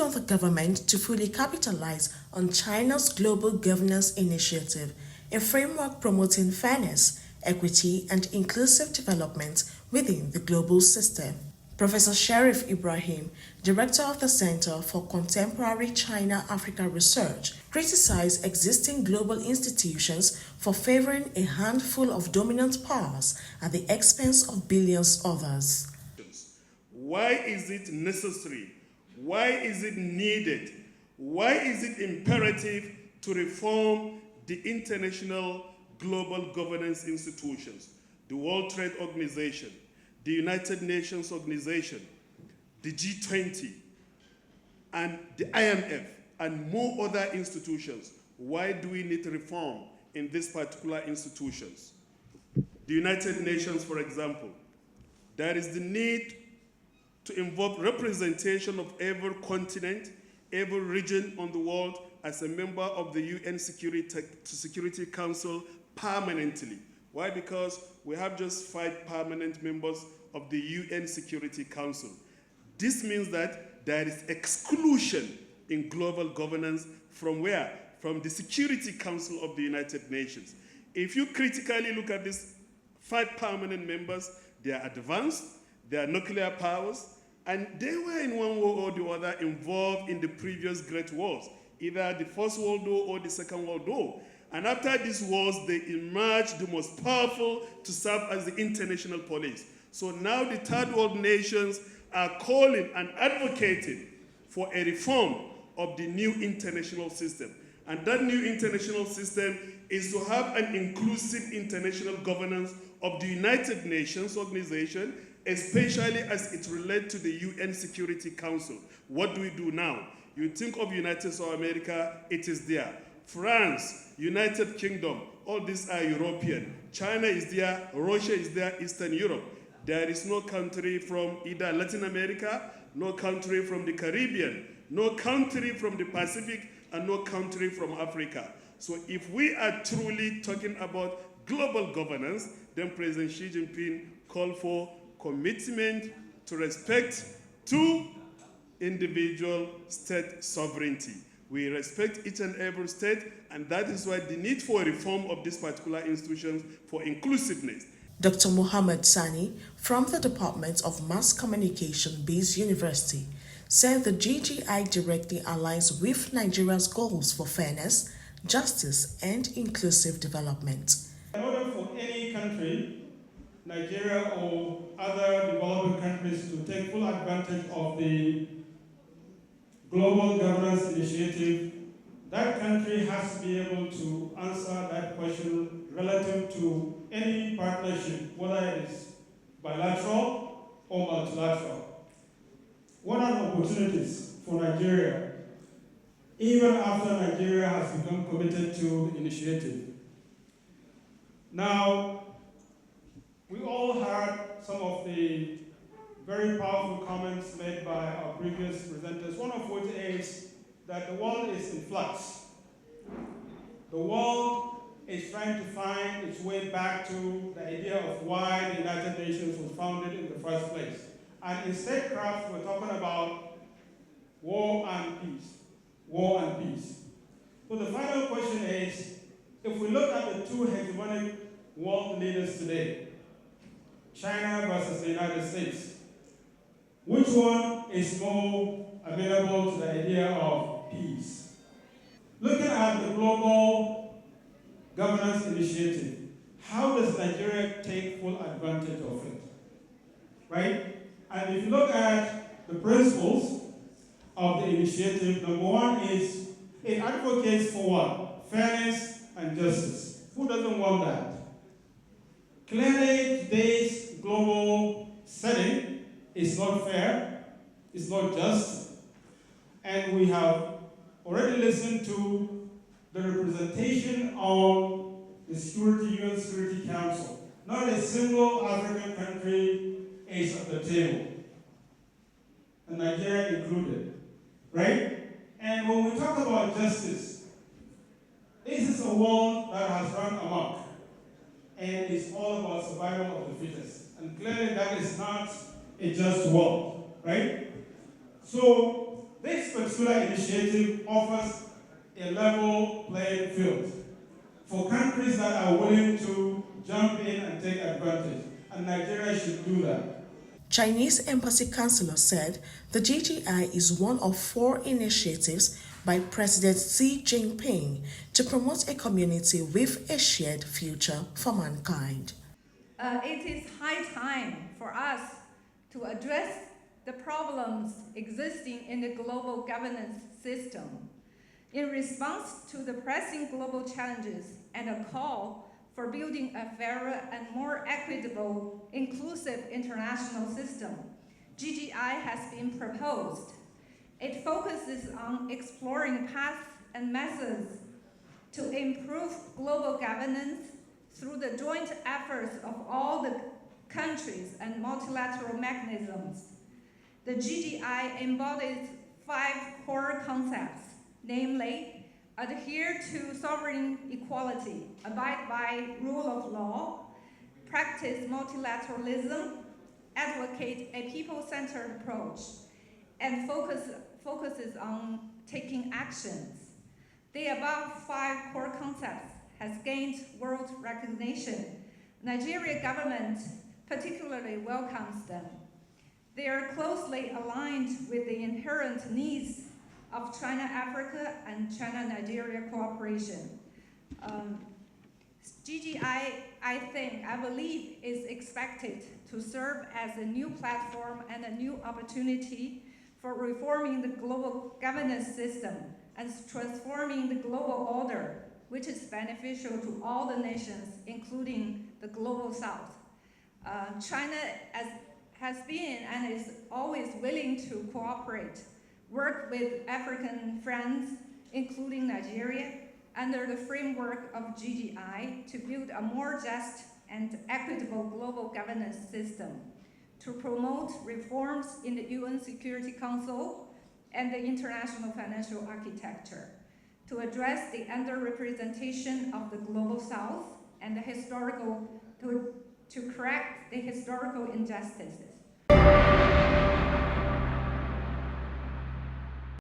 on the government to fully capitalize on China's Global Governance Initiative, a framework promoting fairness, equity, and inclusive development within the global system. Professor Sharif Ibrahim, director of the Center for Contemporary China-Africa Research, criticized existing global institutions for favoring a handful of dominant powers at the expense of billions others. Why is it necessary? Why is it needed? Why is it imperative to reform the international global governance institutions, the World Trade Organization, the United Nations Organization, the G20, and the IMF, and more other institutions? Why do we need reform in these particular institutions? The United Nations, for example, there is the need to involve representation of every continent, every region on the world as a member of the UN Security Council permanently. Why? Because we have just 5 permanent members of the UN Security Council. This means that there is exclusion in global governance from where? From the Security Council of the United Nations. If you critically look at these 5 permanent members, they are advanced, they are nuclear powers, and they were in one way or the other involved in the previous great wars, either the First World War or the Second World War. And after these wars, they emerged the most powerful to serve as the international police. So now the third world nations are calling and advocating for a reform of the new international system. And that new international system is to have an inclusive international governance of the United Nations Organization, especially as it relates to the UN Security Council. What do we do now? You think of United States of America, it is there. France, United Kingdom, all these are European. China is there, Russia is there, Eastern Europe. There is no country from either Latin America, no country from the Caribbean, no country from the Pacific, and no country from Africa. So if we are truly talking about global governance, then President Xi Jinping called for commitment to respect to individual state sovereignty. We respect each and every state, and that is why the need for a reform of these particular institutions for inclusiveness. Dr. Muhammad Sani from the Department of Mass Communication Based University said the GGI directly aligns with Nigeria's goals for fairness, justice, and inclusive development. In order for any country, Nigeria or other developing countries, to take full advantage of the Global Governance Initiative, that country has to be able to answer that question relative to any partnership, whether it is bilateral or multilateral. What are the opportunities for Nigeria, even after Nigeria has become committed to the initiative? Now, we all heard some of the very powerful comments made by our previous presenters, one of which is that the world is in flux. The world is trying to find its way back to the idea of why the United Nations was founded in the first place. And in statecraft, we're talking about war and peace. War and peace. So the final question is, if we look at the 2 hegemonic world leaders today, China versus the United States, which one is more amenable to the idea of peace? Looking at the Global Governance Initiative, how does Nigeria take full advantage of it? Right? And if you look at the principles of the initiative, number 1 is it advocates for what? Fairness and justice. Who doesn't want that? Clearly, today's global setting is not fair, it's not just, and we have already listened to the representation of the UN Security Council. Not a single African country is at the table, and Nigeria included, right? And when we talk about justice, this is a world that has run amok, and it's all about survival of the fittest. And clearly that is not a just world, right? So This particular initiative offers a level playing field for countries that are willing to jump in and take advantage, and Nigeria should do that. Chinese Embassy Councillor said the GGI is one of 4 initiatives by President Xi Jinping to promote a community with a shared future for mankind. It is high time for us to address the problems existing in the global governance system. In response to the pressing global challenges and a call for building a fairer and more equitable, inclusive international system, GGI has been proposed. It focuses on exploring paths and methods to improve global governance through the joint efforts of all the countries and multilateral mechanisms. The GGI embodies 5 core concepts, namely, adhere to sovereign equality, abide by rule of law, practice multilateralism, advocate a people-centered approach, and focuses on taking actions. The above 5 core concepts has gained world recognition. Nigerian government particularly welcomes them. They are closely aligned with the inherent needs of China-Africa and China-Nigeria cooperation. GGI, I believe, is expected to serve as a new platform and a new opportunity for reforming the global governance system and transforming the global order, which is beneficial to all the nations, including the global South. China has been and is always willing to cooperate, work with African friends, including Nigeria, under the framework of GGI to build a more just and equitable global governance system, to promote reforms in the UN Security Council and the international financial architecture, to address the underrepresentation of the global South and to correct the historical injustices.